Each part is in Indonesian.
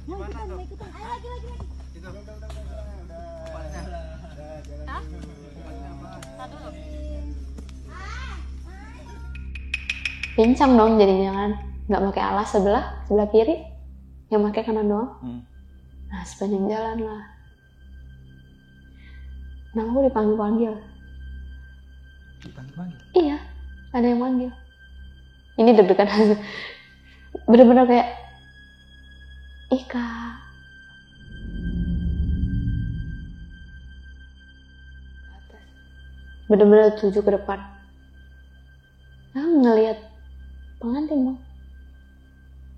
Gimana tuh? Ayo lagi. Itu. Hah? Tar dulu. Pincang dong jadinya kan, nggak pakai alas sebelah kiri, yang pakai kanan doang. Nah sepanjang jalan lah. Nah aku dipanggil. Dipanggil? Iya, ada yang manggil. Ini deg-degan aja. Bener-bener kayak Ika. Bener-bener tuju ke depan. Nah ngeliat pengantin bang.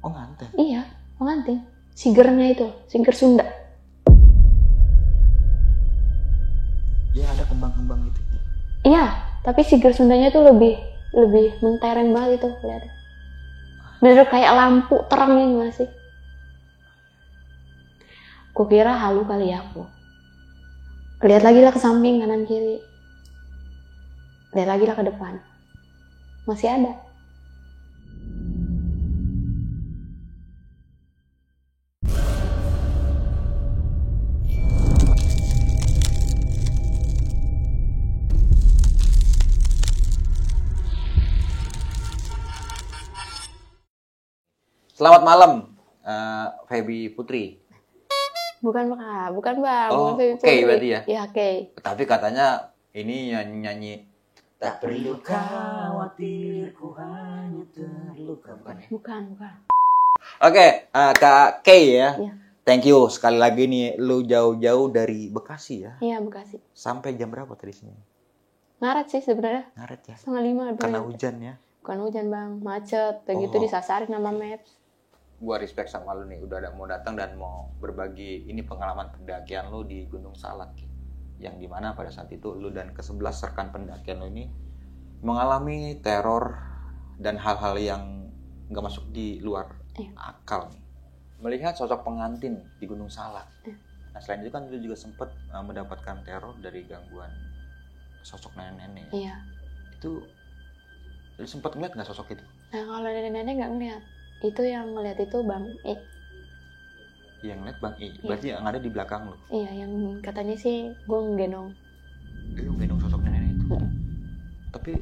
Oh nganten? Iya, pengantin. Sigernya itu, siger Sunda. Ya ada kembang-kembang gitu. Iya, tapi siger Sundanya tuh lebih mentereng banget itu lihat. Bener kayak lampu terangnya gimana sih? Kukira halu kali ya aku. Lihat lagi lah ke samping kanan kiri. Lihat lagi lah ke depan. Masih ada. Selamat malam, Feby Putri. Bukan bang, bukan Oh, Feby Kay Putri. berarti ya? Iya, Kay. Tapi katanya ini nyanyi tak perlu khawatir, ku hanya terluka. Bukan ya? Bukan. Oke, Kak Kay ya. Iya. Thank you sekali lagi nih, lu jauh-jauh dari Bekasi ya. Iya, Bekasi. Sampai jam berapa tadi sini? Ngaret sih sebenarnya. Ngaret ya. 4:30. Karena hujan ya. Bukan hujan bang, macet. Begitu disasarin sama Maps. Gua respect sama lu nih, udah mau datang dan mau berbagi ini pengalaman pendakian lu di Gunung Salak. Yang dimana pada saat itu lu dan ke-11 rekan pendakian lu ini mengalami teror dan hal-hal yang nggak masuk di luar akal nih. Melihat sosok pengantin di Gunung Salak. Nah selain itu kan lu juga sempat mendapatkan teror dari gangguan sosok nenek-nenek. Iya. Itu lu sempat ngeliat nggak sosok itu? Nah kalau nenek-nenek nggak ngeliat. Itu yang ngeliat itu Bang I. Yang ngeliat Bang I? Berarti yang ada di belakang lu? Iya, yang katanya sih gue nggendong. Lu gendong sosok nenek itu? Tapi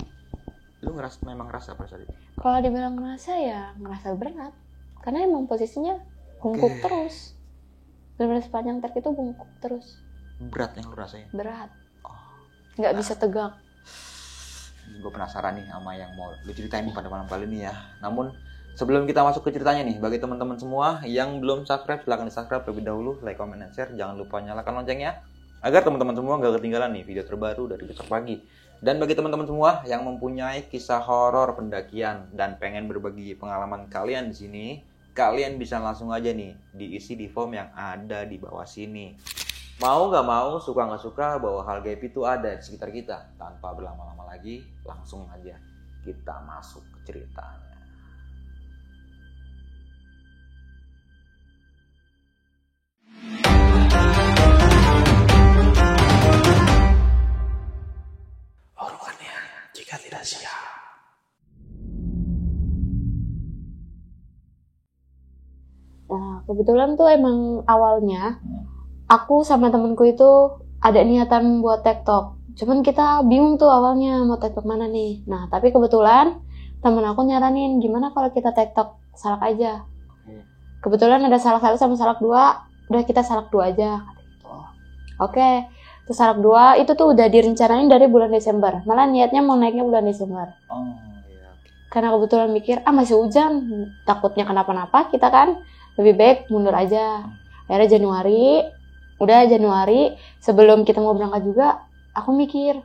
lu memang ngerasa pada saat itu? Kalau dibilang ngerasa ya ngerasa berat. Karena emang posisinya bungkuk terus. Benar-benar sepanjang trek itu bungkuk terus. Berat yang lu rasain? Berat. Nggak bisa tegak. Gue penasaran nih sama yang mau lu ceritain pada malam kali ini ya. Namun sebelum kita masuk ke ceritanya nih, bagi teman-teman semua yang belum subscribe, silahkan di-subscribe terlebih dahulu, like, comment, dan share. Jangan lupa nyalakan loncengnya, agar teman-teman semua gak ketinggalan nih video terbaru dari besok pagi. Dan bagi teman-teman semua yang mempunyai kisah horor pendakian dan pengen berbagi pengalaman kalian di sini, kalian bisa langsung aja nih diisi di form yang ada di bawah sini. Mau gak mau, suka gak suka, bahwa hal gaib itu ada di sekitar kita. Tanpa berlama-lama lagi, langsung aja kita masuk ke ceritanya. Orukannya jika tidak siap. Nah, kebetulan tuh emang awalnya aku sama temenku itu ada niatan buat TikTok. Cuman kita bingung tuh awalnya mau TikTok mana nih. Nah, tapi kebetulan temen aku nyaranin gimana kalau kita TikTok Salak aja. Kebetulan ada Salak 1 sama Salak 2, udah kita Salak 2 aja. Oke, terus Salak 2 itu tuh udah direncanain dari bulan Desember. Malah niatnya mau naiknya bulan Desember. Oh iya. Karena kebetulan mikir, masih hujan, takutnya kenapa-napa kita kan. Lebih baik mundur aja. Akhirnya Januari, sebelum kita mau berangkat juga, aku mikir,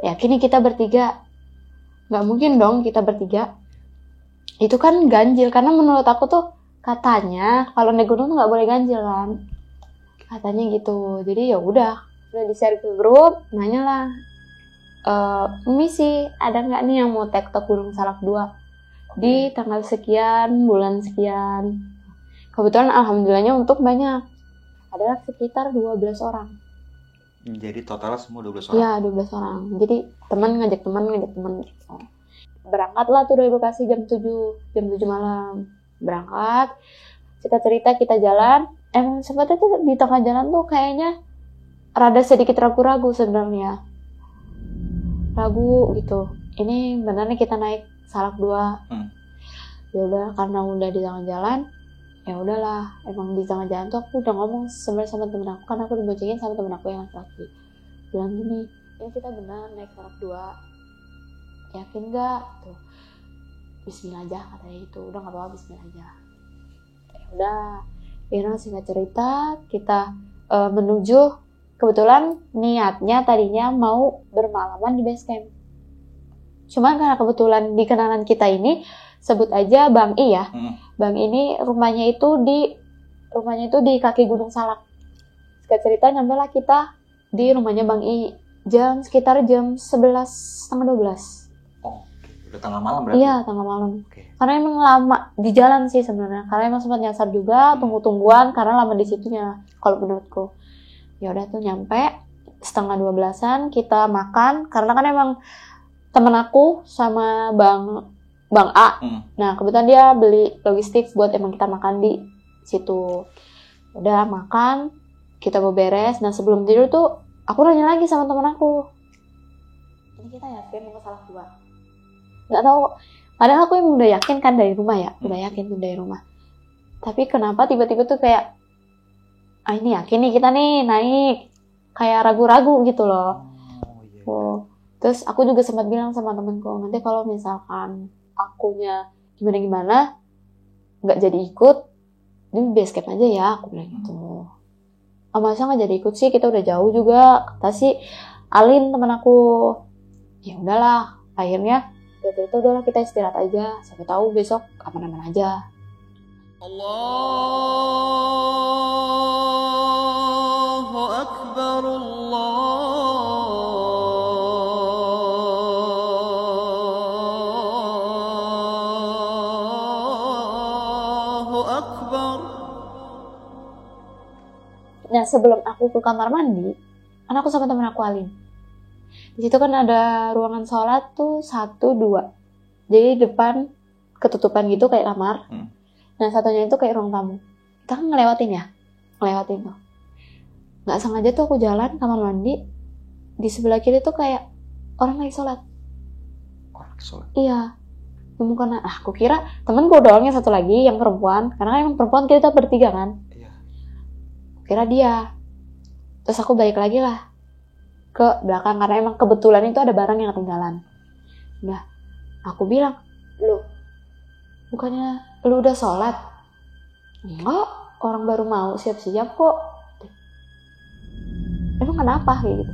yakin nih kita bertiga. Gak mungkin dong kita bertiga. Itu kan ganjil, karena menurut aku tuh katanya kalau naik gunung tuh gak boleh ganjil kan. Katanya gitu. Jadi ya udah di-share ke grup, nanya lah. Misi, ada gak nih yang mau TikTok Gunung Salak 2 di tanggal sekian, bulan sekian. Kebetulan alhamdulillahnya untuk banyak. Ada sekitar 12 orang. Jadi totalnya semua 12 orang? Iya, 12 orang. Jadi teman ngajak teman. Berangkatlah tuh dari Bekasi jam 7 malam. Berangkat. Singkat cerita kita jalan. Emang sempatnya tuh di tengah jalan tuh kayaknya rada sedikit ragu-ragu sebenarnya. Ragu gitu. Ini benar nih kita naik Salak 2. Ya udah, karena udah di tengah jalan, ya udahlah. Emang di tengah jalan tuh aku udah ngomong sebenarnya sama temen aku, karena aku diboncengin sama temen aku yang laki-laki. Bilang gini, ini kita benar naik Salak 2. Yakin gak? Tuh. Bismillah aja katanya itu. Udah gak apa-apa, bismillah aja. Ya udah. Akhirnya singkat cerita kita menuju, kebetulan niatnya tadinya mau bermalaman di base camp. Cuman karena kebetulan di kenalan kita ini, sebut aja Bang I ya. Bang ini rumahnya itu di kaki Gunung Salak. Singkat cerita nyampelah kita di rumahnya Bang I sekitar jam 11:30-12. Udah tengah malam berarti? Iya, tengah malam. Karena emang lama di jalan sih sebenarnya. Karena emang sempat nyasar juga, tunggu-tungguan karena lama di situnya kalau menurutku. Ya udah tuh nyampe 11:30-an kita makan, karena kan emang temen aku sama Bang A. Nah, kebetulan dia beli logistik buat emang kita makan di situ. Udah makan, kita mau beres. Nah, sebelum tidur tuh aku nanya lagi sama temen aku. Ini kita yakin mau ke Salak 2? Nggak tahu, padahal aku emang udah yakin kan dari rumah ya, udah yakin tuh dari rumah. Tapi kenapa tiba-tiba tuh kayak, ini yakin nih kita nih naik, kayak ragu-ragu gitu loh. Terus aku juga sempat bilang sama temenku, nanti kalau misalkan akunya gimana-gimana, nggak jadi ikut, ini base camp aja ya, aku bilang gitu. Masa nggak jadi ikut sih, kita udah jauh juga, kata si Alin temen aku. Ya udahlah, akhirnya itu udahlah kita istirahat aja, siapa tahu besok aman-aman aja. Allahu Akbar, Allahu Akbar. Nah, sebelum aku ke kamar mandi, kan aku sama temen aku Alin. Di situ kan ada ruangan sholat tuh 1, 2. Jadi depan ketutupan gitu kayak kamar. Nah, satunya itu kayak ruang tamu. Kita kan ngelewatin tuh. Nggak sengaja tuh aku jalan kamar mandi, di sebelah kiri tuh kayak orang lagi sholat. Iya. Karena aku kira temenku doang yang satu lagi yang perempuan, karena emang perempuan kita bertiga kan. Iya. Aku kira dia. Terus aku balik lagi lah ke belakang, karena emang kebetulan itu ada barang yang ketinggalan. Nah, aku bilang, "Lu, bukannya lu udah sholat?" "Enggak, orang baru mau siap-siap kok." "Emang kenapa?" kayak gitu.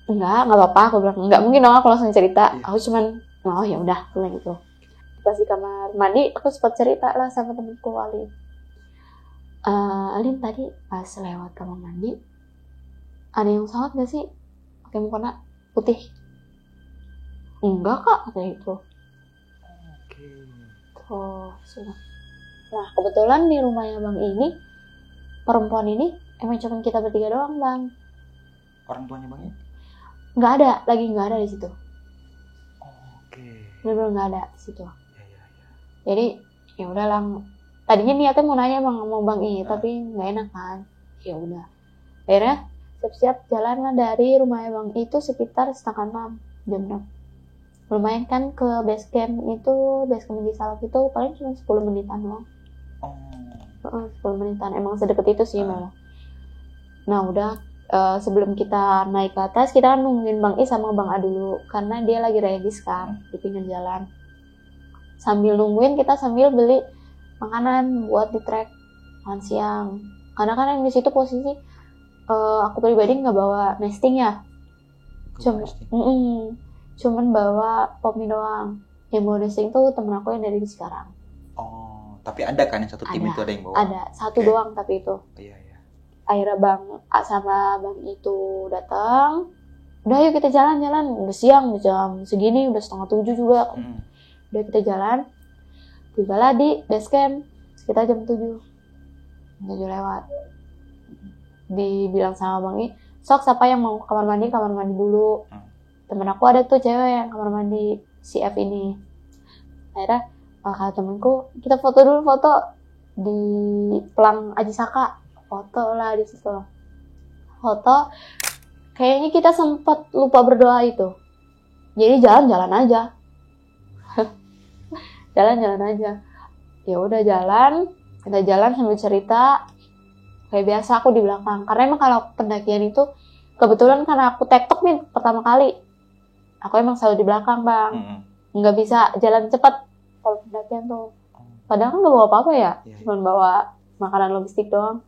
Enggak apa-apa, aku bilang. Enggak mungkin dong aku langsung cerita. Aku cuman, oh ya udah, bilang gitu. Pas di kamar mandi, aku sempat cerita lah sama temenku Alin. Alin tadi pas lewat kamar mandi, ada yang sholat gak sih pakai mukena putih? Enggak kak, katanya itu. Tuh, nah kebetulan di rumahnya Bang ini, perempuan ini emang cuma kita bertiga doang Bang. Orang tuanya Bang ini? Nggak ada di situ. Bener-bener nggak ada di situ. Jadi ya udah lah. Tadinya niatnya mau nanya mau Bang I, tapi nggak enak kan. Ya udah. Akhirnya siap-siap jalan lah dari rumahnya Bang I itu sekitar 5:30 jam 6. Lumayan kan ke base camp itu, base camp di Salak itu paling cuma 10 menitan doang. 10 menitan, emang sedekat itu sih malah. Nah udah, sebelum kita naik ke atas, kita kan nungguin Bang I sama Bang A dulu, karena dia lagi redis kan di pinggir jalan. Sambil nungguin, kita sambil beli makanan buat di trek makan siang. Karena kan yang di situ posisi aku pribadi nggak bawa nesting ya, cuman bawa pop mie doang. Yang bawa nesting tuh temen aku yang dari sekarang. Oh, tapi ada kan yang satu tim itu ada yang bawa? Ada, satu doang tapi itu. Iya. Akhirnya Bang A sama Bang itu datang. Udah yuk kita jalan-jalan. Udah siang, udah jam segini, udah 6:30 juga. Udah kita jalan. Tibalah di base camp sekitar jam 7 lewat. Dibilang sama Bang I, sok siapa yang mau ke kamar mandi dulu. Temen aku ada tuh cewek yang kamar mandi, si F ini. Akhirnya kata temenku, kita foto dulu. di Pelang Aji Saka, foto lah di situ. Foto, kayaknya kita sempat lupa berdoa itu. Jadi jalan-jalan aja. Jalan-jalan aja. Ya udah jalan, kita jalan sambil cerita. Kayak biasa aku di belakang. Karena emang kalau pendakian itu kebetulan karena aku TikTok nih pertama kali. Aku emang selalu di belakang, Bang. Nggak bisa jalan cepat kalau pendakian tuh. Padahal kan nggak bawa apa-apa ya, cuma bawa makanan logistik doang.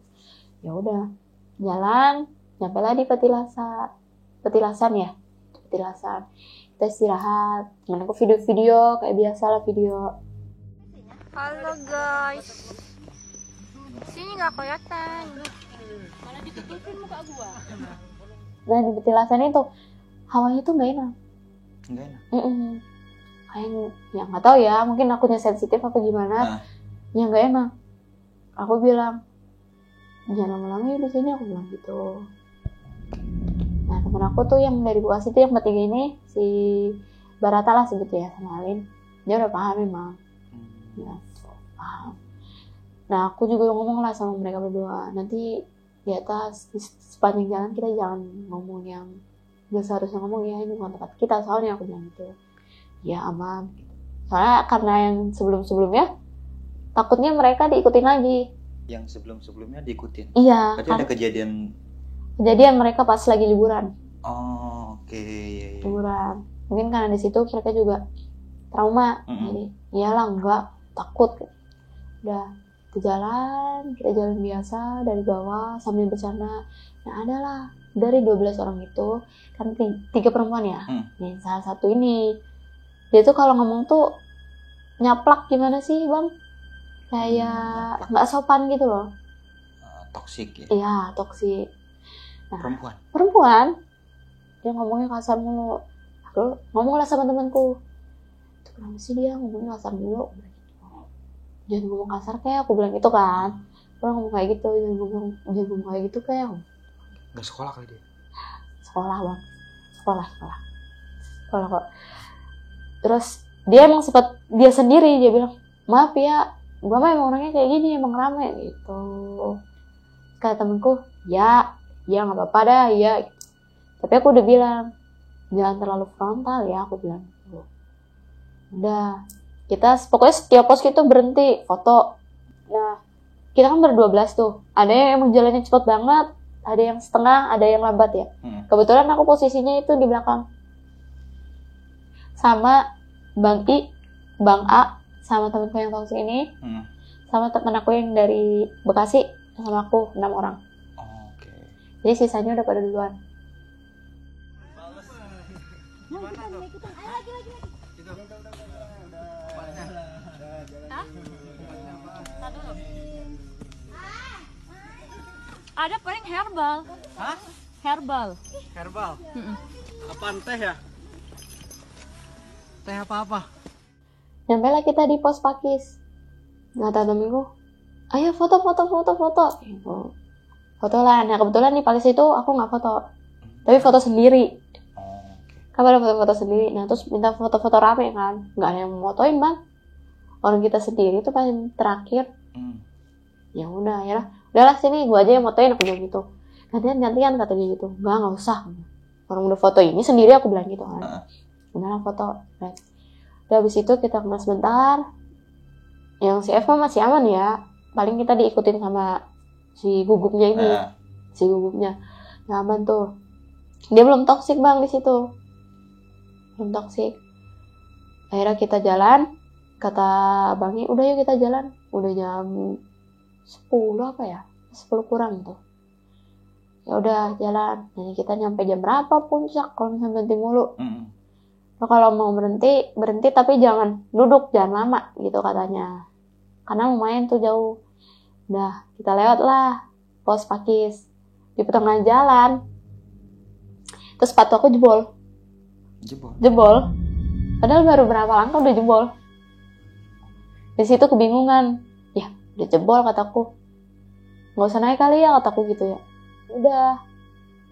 Ya udah, jalan, nyampe lah di petilasan ya, petilasan. Kita istirahat, temen aku video-video kayak biasa lah video. Halo guys, sini nggak kelihatan. Malah ditutupin muka gua. Nah di petilasan itu hawanya tuh nggak enak. Nggak enak. Kayak ya nggak tahu ya, mungkin akunya sensitif apa gimana. Ya nggak enak. Aku bilang jangan lama-lama ya di sini, aku bilang gitu. Nah temen aku tuh yang dari Bekasi tuh yang ketiga ini si Barata lah sebutnya ya sama Alin, dia udah paham memang. Ya, paham. Nah aku juga ngomong lah sama mereka berdua, nanti di atas di sepanjang jalan kita jangan ngomong yang nggak seharusnya ngomong ya, ini bukan tempat kita soalnya, aku bilang gitu. Ya aman. Soalnya karena yang sebelum-sebelumnya takutnya mereka diikutin lagi. Yang sebelum-sebelumnya diikutin. Iya. Berarti ada kejadian mereka pas lagi liburan. Oh, oke. Iya. Liburan. Mungkin karena di situ mereka juga trauma. Jadi, iyalah enggak, takut. Udah, kita jalan biasa dari bawah sambil bercanda. Nah, adalah dari 12 orang itu kan 3 perempuan ya. Nih, salah satu ini dia tuh kalau ngomong tuh nyaplak gimana sih, Bang? Kayak nggak sopan gitu loh. Toksik ya? Iya, toksik. Nah, perempuan. Dia ngomongnya kasar mulu. Aku ngomong lah sama temanku. Itu kenapa sih dia ngomongnya kasar mulu? Jangan ngomong kasar kayak aku bilang gitu kan. Orang ngomong kayak gitu, jangan ngomong kayak gitu kayak. Nggak sekolah kali dia? Sekolah, Bang. Sekolah kok. Terus dia emang sempat dia sendiri, dia bilang, maaf ya, Bapak emang orangnya kayak gini, emang rame gitu. Kata temenku, ya nggak apa-apa dah, ya. Tapi aku udah bilang, jangan terlalu frontal ya, aku bilang. Udah, kita pokoknya setiap pos itu berhenti foto. Nah, kita kan ber-12 tuh. Ada yang emang jalannya cepet banget, ada yang setengah, ada yang lambat ya. Kebetulan aku posisinya itu di belakang. Sama Bang I, Bang A, sama temenku yang toksik ini, sama temen aku yang dari Bekasi, sama aku 6 orang. Oke. Jadi sisanya udah pada duluan. Ada paling herbal. Hah? Herbal. Herbal? Apaan teh ya? Teh apa-apa? Nyampailah kita di pos Pakis. Kata temenku, ayo foto. Foto lah. Nah kebetulan di Pakis itu aku nggak foto, tapi foto sendiri. Kan ada foto-foto sendiri. Nah terus minta foto-foto rame kan, nggak ada yang mau fotoin, Bang. Orang kita sendiri tuh paling terakhir. Ya udah ya, udahlah sini gua aja yang fotoin, aku bilang gitu. Gantian kata dia gitu. Nggak usah. Orang udah foto ini sendiri, aku bilang gitu kan. Udahlah foto. Udah habis itu kita kemas sebentar. Yang si Eva masih aman ya. Paling kita diikutin sama si gugupnya ini. Si gugupnya. Nggak aman tuh. Dia belum toksik, Bang, di situ. Belum toksik. Akhirnya kita jalan. Kata Bangi, udah yuk kita jalan. Udah jam 10 apa ya? 10 kurang tuh. Ya udah jalan. Jadi kita nyampe jam berapa puncak kalau misalnya berhenti mulu. Nah, kalau mau berhenti tapi jangan duduk, jangan lama gitu katanya. Karena lumayan tuh jauh. Udah, kita lewat lah pos Pakis. Di pertengahan jalan. Terus sepatu aku jebol. Padahal baru berapa langkah udah jebol. Di situ kebingungan. Ya, udah jebol kataku. Nggak usah naik kali ya kataku gitu ya. Udah.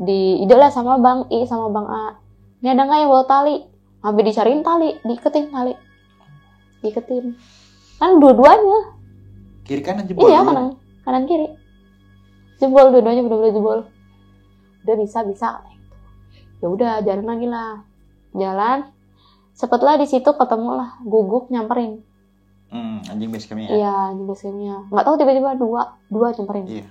Ide lah sama Bang I sama Bang A. Ini ada nggak yang bawa tali? Sampai dicariin tali, diiketin. Kan dua-duanya. Kiri kanan jebol. Iya, dulu. kanan kiri. Jebol dua-duanya bener-bener jebol. Udah bisa. Ya udah jalan lagi lah. Jalan. Cepetlah di situ ketemu lah Guguk nyamperin. Anjing base campnya. Iya, anjing biasanya. Nggak tahu tiba-tiba dua nyamperin. Iya.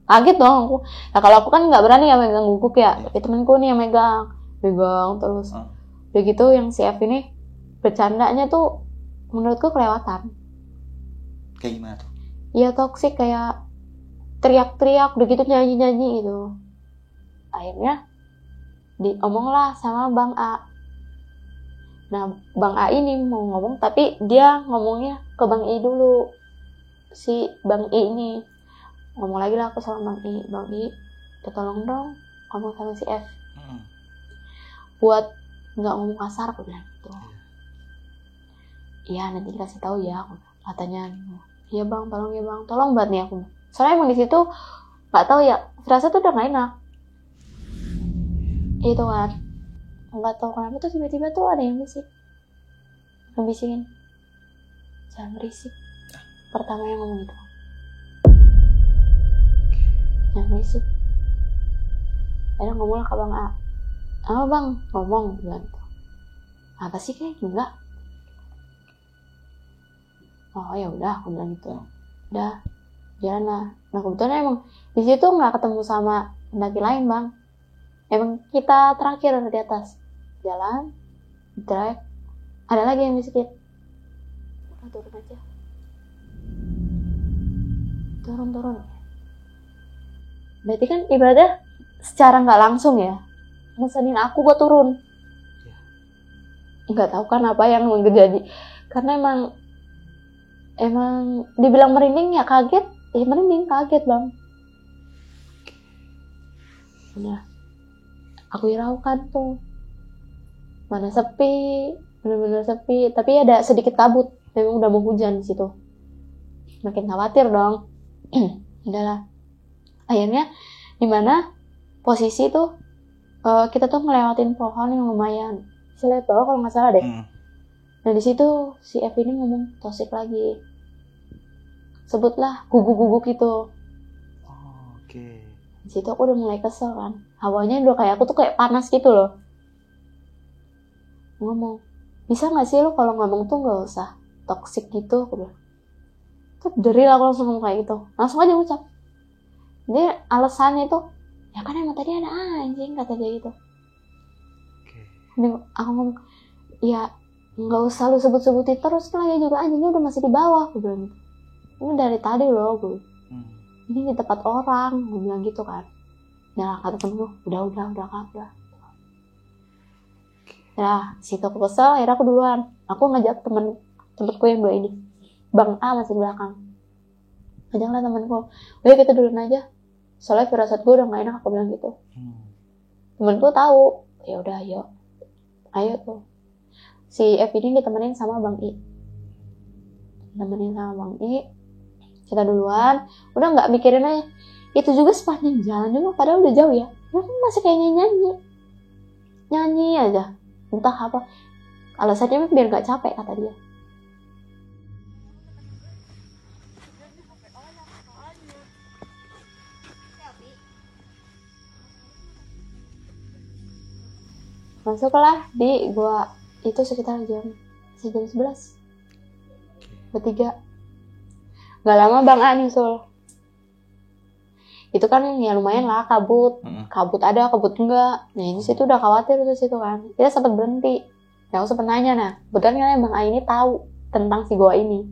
Kaget dong aku. Nah kalau aku kan nggak berani ya megang Guguk ya. Iya. Tapi temenku nih yang megang terus. Udah gitu yang si F ini bercandanya tuh menurutku kelewatan. Kayak gimana tuh? Iya toksik, kayak teriak-teriak udah gitu nyanyi-nyanyi gitu. Akhirnya diomonglah sama Bang A. Nah Bang A ini mau ngomong tapi dia ngomongnya ke Bang I dulu. Si Bang I ini ngomong lagi lah aku sama Bang I. Bang I, tolong dong ngomong sama si F buat nggak ngomong kasar, aku bilang gitu. Iya nanti dikasih tahu ya, aku katanya. Iya bang, tolong banget nih aku. Soalnya emang di situ nggak tahu ya, terasa tuh udah nggak enak. Itu kan, nggak tahu kenapa tuh tiba-tiba tuh ada yang ngebisikin, jangan berisik. Pertama yang ngomong itu, jangan berisik. Akhirnya ngomong lah ke Bang A. Bang, ngomong bilang gitu. Apa sih kayak enggak? Oh ya udah, aku bilang gitu. Udah, jalan lah. Nah kebetulan emang di situ nggak ketemu sama pendaki lain bang. Emang kita terakhir di atas. Jalan, drive. Ada lagi yang bisikin. Turun aja. Turun. Berarti kan ibadah secara nggak langsung ya. Mesenin aku buat turun. Nggak tahu kan apa yang terjadi. Karena emang dibilang merinding ya kaget. Ya merinding, kaget bang. Udah. Aku hiraukan tuh. Mana sepi. Bener-bener sepi. Tapi ada sedikit kabut. Memang udah mau hujan di situ. Makin khawatir dong. Udahlah. Akhirnya dimana posisi tuh kita tuh ngelewatin pohon yang lumayan. Saya lihat bawah kalau nggak salah deh. Nah di situ si F ini ngomong toxic lagi. Sebutlah guguk-guguk itu. Oke. Di situ aku udah mulai kesel kan. Hawanya udah kayak aku tuh kayak panas gitu loh. Ngomong, bisa nggak sih lo kalau ngomong tuh nggak usah toxic gitu, aku bilang. Tuh dari aku langsung ngomong kayak gitu. Langsung aja ngucap. Dia alasannya itu, ya kan emang tadi ada anjing, kata dia gitu. Aku ngomong, ya nggak usah lu sebut-sebutin terus lah ya, juga anjingnya udah masih di bawah, aku bilang gitu. Ini dari tadi loh, gue. Ini di tempat orang, gue bilang gitu kan. Nah kata temenku, udah kak. Nah situ aku kesel, akhirnya aku duluan. Aku ngajak temenku yang dua ini. Bang A masih belakang. Ngajaklah temenku, udah kita duluan aja. Soalnya firasat gue udah gak enak, aku bilang gitu. Temenku tahu, ya udah ayo tuh. Si F ini ditemenin sama Bang I. Kita duluan, udah nggak mikirin aja. Itu juga sepanjang jalan juga, padahal udah jauh ya. Masih kayak nyanyi aja. Entah apa. Alasannya biar nggak capek, kata dia. Masuklah di gua itu sekitar jam 11. Bertiga. Gak lama Bang A nyusul. Itu kan ya lumayan lah kabut. Kabut ada, kabut enggak. Nah ini situ udah khawatir tuh situ kan. Dia sempat berhenti. Ya aku sempat nanya, nah kebetulan kan Bang A ini tahu tentang si gua ini.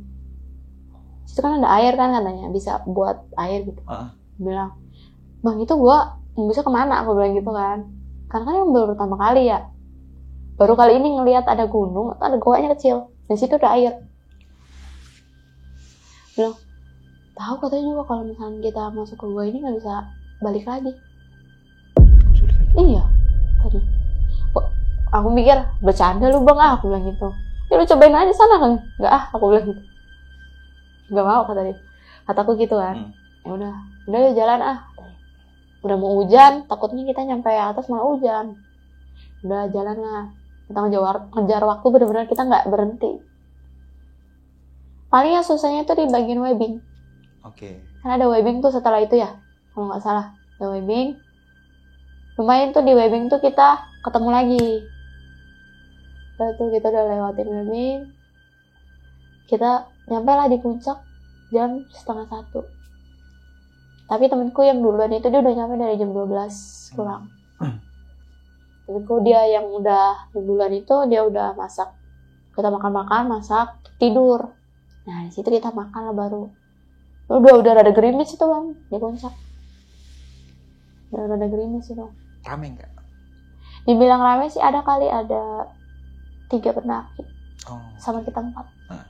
Situ kan ada air kan katanya, bisa buat air gitu. Bilang, Bang itu gua bisa kemana? Aku bilang gitu kan. Karena kan yang baru pertama kali ya. Baru kali ini ngelihat ada gunung atau ada goanya kecil. Dan situ ada air. Bilang, tahu katanya juga kalau misalnya kita masuk ke gua ini nggak bisa balik lagi. Iya, tadi. Aku mikir bercanda lu bang, aku bilang gitu. Ya lu cobain aja sana kan. Nggak aku bilang gitu. Nggak mau kata dia. Kataku gitu kan. Ya udah jalan udah mau hujan, takutnya kita nyampe atas malah hujan. Udah jalan lah. Kita ngejar waktu, bener-bener kita nggak berhenti. Paling yang susahnya tuh di bagian webbing. Oke. Karena ada webbing tuh setelah itu ya, kalau nggak salah. Ada webbing. Lumayan tuh di webbing tuh kita ketemu lagi. Udah tuh kita udah lewatin webbing. Kita nyampe lah di puncak jam 12:30. Tapi temenku yang duluan itu dia udah nyampe dari jam 12 kurang. Temenku dia yang udah duluan itu dia udah masak. Kita makan-makan, masak, tidur. Nah di situ kita makan lah baru. Udah rada gerimis itu bang di puncak. Udah rada gerimis itu. Rame nggak? Dibilang rame sih ada 3 pendaki Oh. sama kita 4. Nah.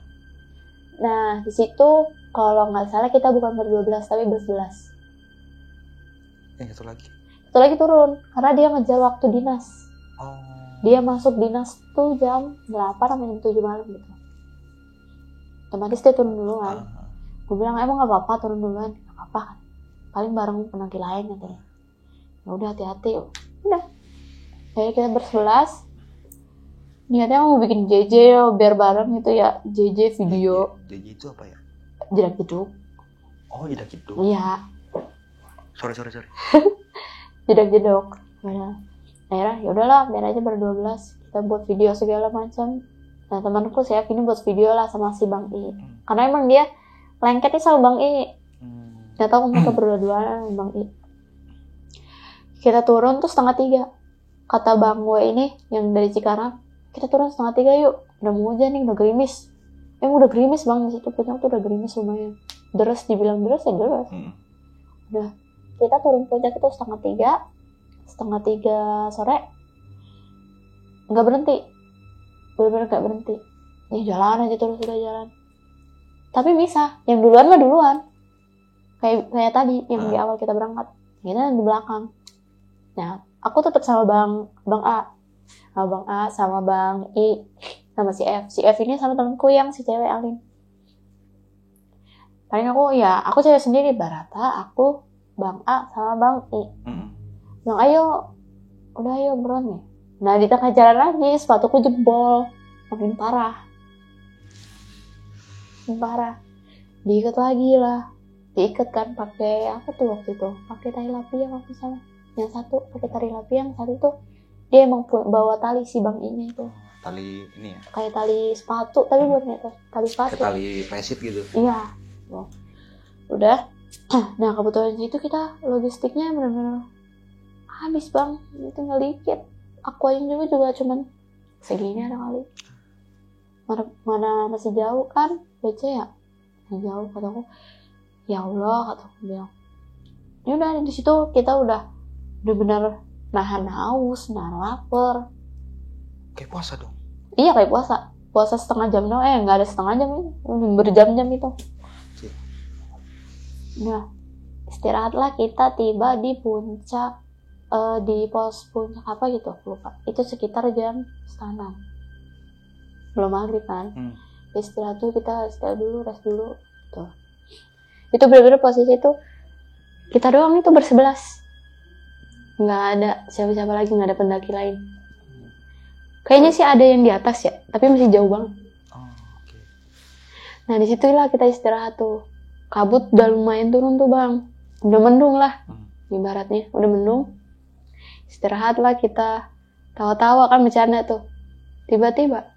Nah di situ kalau nggak salah kita bukan ber-12 tapi ber-11. Satu lagi. Satu lagi turun karena dia ngejar waktu dinas. Oh. Dia masuk dinas tuh jam 8 sampai jam 7 malam gitu. Otomatis dia turun duluan. Gue bilang emang nggak apa-apa turun duluan. Nggak apa-apa kan. Paling bareng pendaki lain katanya. Ya udah hati-hati. Udah. Jadi kita ber-11. Niatnya mau bikin JJ biar bareng gitu ya. JJ video. JJ itu apa ya? Jedak jeduk. Oh, jedak jeduk. Iya. Sorry. Jedak jeduk. Akhirnya ya udahlah biar aja ber-12 kita buat video segala macam. Nah temanku saya ini buat video lah sama si Bang I. Karena emang dia lengketnya sama Bang I. Gak tau mereka berdua-duaan sama Bang I. Kita turun tuh 2:30. Kata Bang gue ini yang dari Cikarang, kita turun 2:30 yuk. Udah mau hujan nih, udah gerimis. Emang udah gerimis bang di situ puncak tuh udah gerimis lumayan. Deres dibilang deres ya deres. Udah kita turun puncak itu 2:30 sore. Nggak berhenti. Bener-bener nggak berhenti. Ya jalan aja terus udah jalan. Tapi bisa, yang duluan mah duluan. Kayak tadi yang di awal kita berangkat. Kita di belakang. Nah, aku tetap sama Bang A. Sama Bang A, sama Bang I, sama si F. Si F ini sama temanku yang si cewek Alin. Paling aku cewek sendiri, Barata, aku, Bang A, sama Bang I. Bang ayo, udah ayo buruan nih. Nah di tengah jalan lagi sepatuku jebol, makin parah. Diikat lagi lah. Diikat kan pakai apa tuh waktu itu? Pakai tali lapia kalau misalnya. Yang satu pakai tali lapia, yang satu tuh dia emang bawa tali si Bang ini itu. Tali ini ya? Kayak tali sepatu, tapi bukan tali sepatu. Kayak tali resit gitu. Iya. Udah. Nah kebetulan itu kita logistiknya benar-benar habis bang. Tinggal dikit. Aku aja juga cuman segini ada kali. Mana masih jauh kan? BC ya? Masih jauh kataku. Ya Allah kataku bilang. Ya udah di situ kita udah benar nahan haus, nahan lapar. Kayak puasa dong. Iya kayak puasa. Puasa setengah jam dong. Nggak ada setengah jam ini. Berjam-jam itu. Nah, istirahatlah kita tiba di puncak. Di pos puncak apa gitu lupa. Itu sekitar jam 5:30. Belum maghrib kan. Istirahat tuh kita istirahat dulu, rest dulu tuh. Itu bener-bener posisi itu kita doang itu ber-11. Nggak ada siapa-siapa lagi, nggak ada pendaki lain. Kayaknya sih ada yang di atas ya, tapi masih jauh banget. Okay. Nah disitulah kita istirahat tuh. Kabut udah lumayan turun tuh bang. Udah mendung lah. Ibaratnya udah mendung. Istirahatlah kita. Tawa-tawa kan bercanda tuh. Tiba-tiba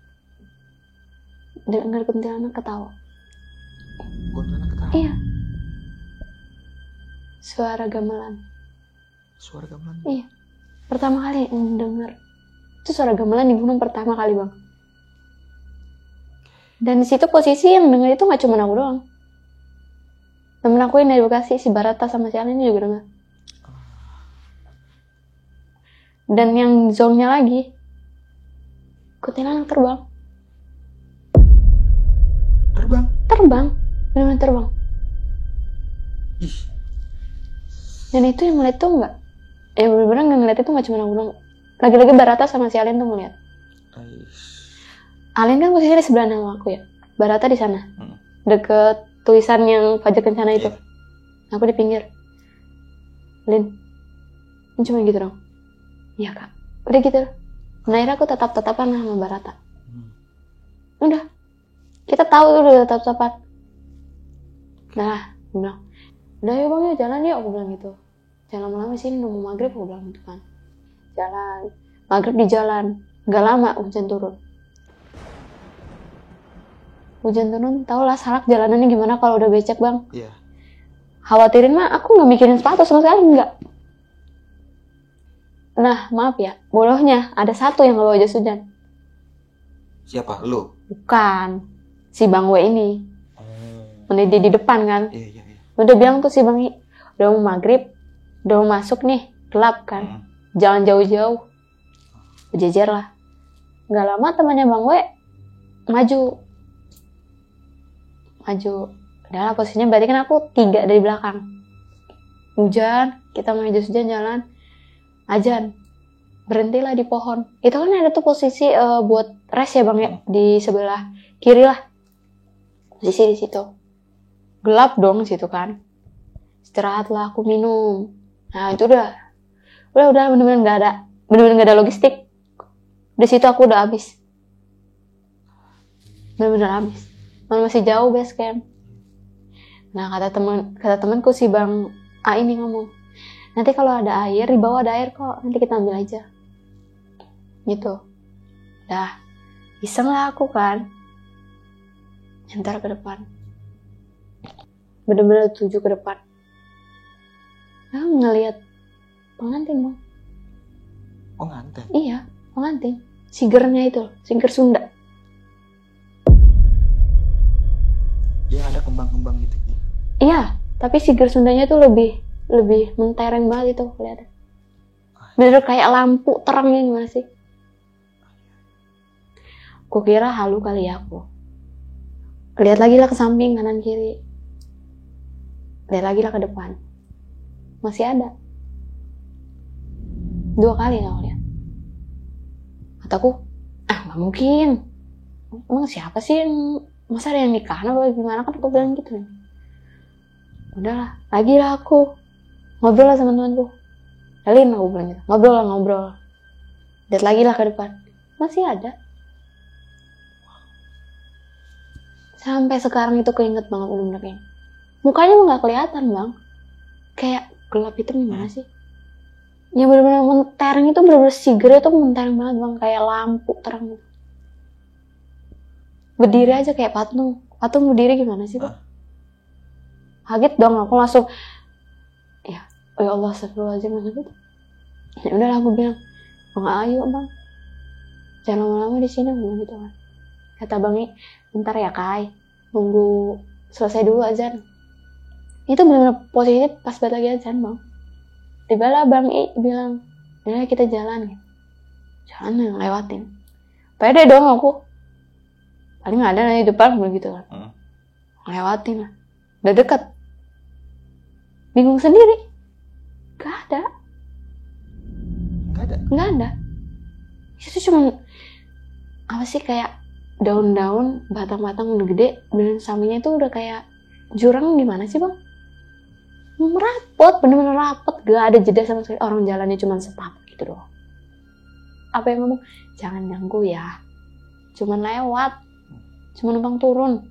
dengar kuntilanak ketawa. Kuntilanak ketawa? Iya. Suara gamelan. Suara gamelan? Iya. Pertama kali denger. Itu suara gamelan di gunung pertama kali bang. Dan di situ posisi yang denger itu nggak cuma aku doang. Temen aku yang dari Bekasi, si Barata sama si Alin juga denger. Dan yang zongnya lagi, kuntilanak terbang. Terbang, benar-benar terbang. Ih. Dan itu yang ngeliat tuh nggak, benar-benar nggak ngeliat itu nggak cuma aku doang. Lagi-lagi Barata sama si Alin tuh ngeliat. Alin kan posisinya di sebelah nama aku ya, Barata di sana, deket tulisan yang pajak kencana itu. Aku di pinggir. Lin, ini cuma gitu dong. Iya kak, udah gitu. Nah akhirnya aku tetap-tetapan sama Barata. Udah, Kita tahu tuh udah tatap-tatapan. Nah, gue bilang, udah ya bang ya jalan ya, aku bilang gitu. Jangan lama-lama sini nunggu maghrib, aku bilang gitu kan. Jalan, maghrib di jalan, nggak lama hujan turun. Hujan turun, tau lah Salak jalanannya gimana kalau udah becek bang. Iya. Khawatirin mah, aku nggak mikirin sepatu sama sekali, nggak. Nah, maaf ya, bolohnya ada satu yang nggak bawa jas hujan. Siapa? Lu? Bukan, si Bang W ini. Oh. Mendidih di depan kan. Iya. Udah bilang tuh si Bang I, udah mau maghrib, udah mau masuk nih, gelap kan. Jangan jauh-jauh. Berjejer lah. Gak lama temannya Bang W maju. Udah lah posisinya berarti kan aku 3 dari belakang. Hujan, kita mau hujan jalan. Ajan. Berhentilah di pohon. Itu kan ada tuh posisi buat rest ya Bang ya, di sebelah kiri lah. Posisi di situ. Gelap dong situ kan. Istirahatlah aku minum. Nah, itu udah bener-bener nggak ada logistik. Di situ aku udah habis. Bener-bener habis. Masih jauh base camp. Nah, kata temanku si Bang A ini ngomong, nanti kalau ada air, di bawah ada air kok, nanti kita ambil aja. Gitu. Dah, iseng lah aku kan. Nyentar ke depan. Bener-bener tuju ke depan. Nah, ngeliat pengantin bang. Pengantin? Iya, pengantin. Sigernya itu, siger Sunda. Ya ada kembang-kembang gitu. Iya, tapi siger Sundanya tuh lebih mentereng banget itu kelihatan. Bener kayak lampu terangnya gimana sih? Kukira halu kali ya aku. Lihat lagi lah ke samping kanan kiri. Lihat lagi lah ke depan. Masih ada. 2 kali aku lihat. Kataku, nggak mungkin. Emang siapa sih yang masa ada yang nikah apa gimana kan aku bilang gitu. Udahlah, lagi lah aku ngobrol lah sama temanku. Dalin aku bilang gitu. Ngobrol. Lihat lagi lah ke depan. Masih ada. Sampai sekarang itu keinget banget bener-bener kayak. Mukanya mah nggak kelihatan bang. Kayak gelap itu gimana sih? Ya bener-bener mentereng itu bener-bener sigernya tuh mentereng banget bang. Kayak lampu terang gitu. Berdiri aja kayak patung. Patung berdiri gimana sih bang? Kaget dong aku langsung. Ya Allah astagfirullahaladzim gitu. Ya udahlah aku bilang. Bang ayo bang. Jangan lama-lama di sini bilang gitu kan. Kata Bang I, bentar ya Kai. Nunggu selesai dulu azan. Itu benar-benar posisi pas banget lagi azan bang. Tiba-tiba Bang I bilang, ya kita jalan. Jalan yang lewatin. Pede dong aku. Paling ada di depan begitu kan. Lewatin lah. Udah dekat. Bingung sendiri. Gak ada. Itu cuma apa sih kayak daun-daun, batang-batang udah gede, dan sampingnya itu udah kayak jurang gimana sih bang? Merapot, bener-bener rapot, gak ada jeda sama sekali. Orang jalannya cuma setapak gitu doang. Apa yang ngomong? Jangan ganggu ya. Cuman lewat. Cuma numpang turun.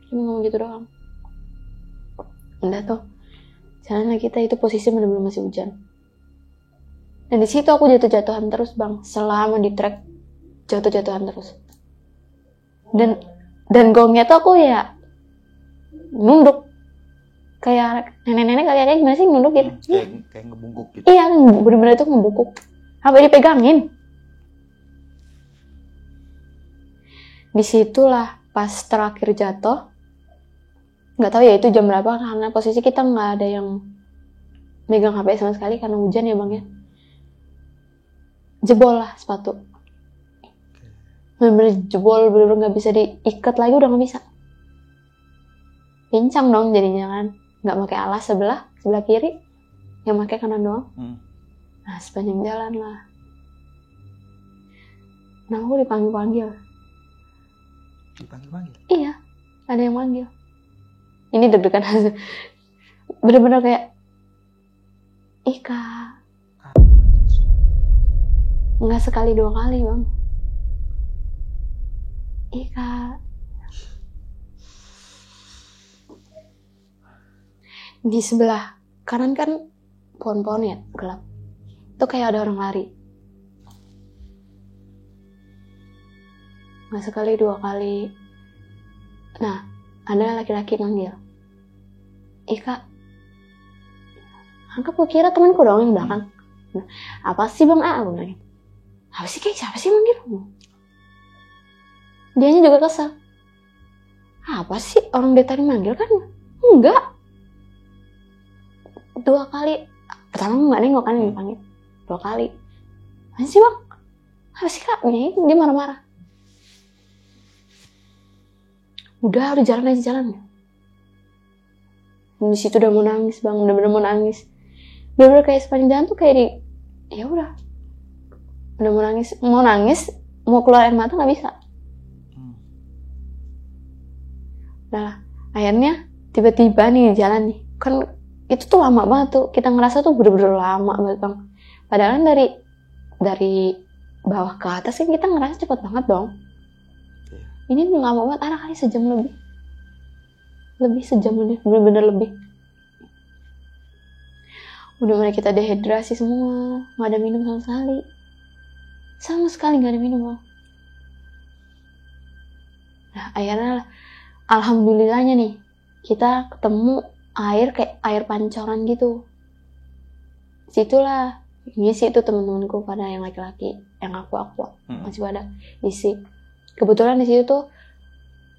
Cuma ngomong gitu doang. Udah tuh. Jalannya kita itu posisi bener-bener masih hujan. Dan di situ aku jatuh-jatuhan terus bang. Selama di trek jatuh-jatuhan terus. Dan gongnya tuh aku ya nunduk. Kayak nenek-nenek kalian gimana sih nunduk gitu? Kayak ngebungkuk gitu. Iya, bener-bener itu ngebungkuk. Sampai dipegangin. Disitulah pas terakhir jatuh. Nggak tahu ya itu jam berapa karena posisi kita nggak ada yang megang HP sama sekali karena hujan ya bang ya. Jebol lah sepatu. Bener-bener jebol, bener-bener nggak bisa diikat lagi, udah nggak bisa. Pincang dong jadinya kan. Nggak pakai alas sebelah kiri, yang pakai kanan doang. Nah sepanjang jalan lah. Nah aku dipanggil. Iya, ada yang manggil. Ini deg-degan aja. Bener-bener kayak Ika. Nggak sekali 2 kali bang. Ika. Di sebelah kanan kan pohon-pohon ya, gelap. Itu kayak ada orang lari. Nggak sekali, 2 kali. Nah, ada laki-laki manggil. Kak. Angkat, gue kira temanku dong yang belakang. Nah, apa sih Bang A? Aku bilang. Apa sih kayak siapa sih manggil? Dianya juga kesel. Apa sih orang dia tadi manggil kan? Enggak. 2 kali. Pertama nggak nengok kan yang dipanggil. 2 kali. Apa sih Bang? Apa sih Kak? Dia marah-marah. Udah jalan aja jalan. Di situ udah mau nangis Bang, bener-bener mau nangis. Bener-bener kayak sepanjang jalan tuh kayak ya udah. Udah mau nangis, mau keluar air mata nggak bisa. Nah, akhirnya tiba-tiba nih jalan nih. Kan itu tuh lama banget tuh. Kita ngerasa tuh bener-bener lama banget Bang. Padahal kan dari bawah ke atas kan kita ngerasa cepet banget dong. Ini lama banget, ada kali sejam lebih. Lebih sejam lebih, bener-bener lebih. Udah mulai kita dehidrasi semua, nggak ada minum sama sekali. Sama sekali nggak ada minum Bang. Nah, akhirnya alhamdulillahnya nih, kita ketemu air kayak air pancoran gitu. Situlah ngisi itu teman-temanku pada yang laki-laki, yang aku masih pada isi. Kebetulan di situ tuh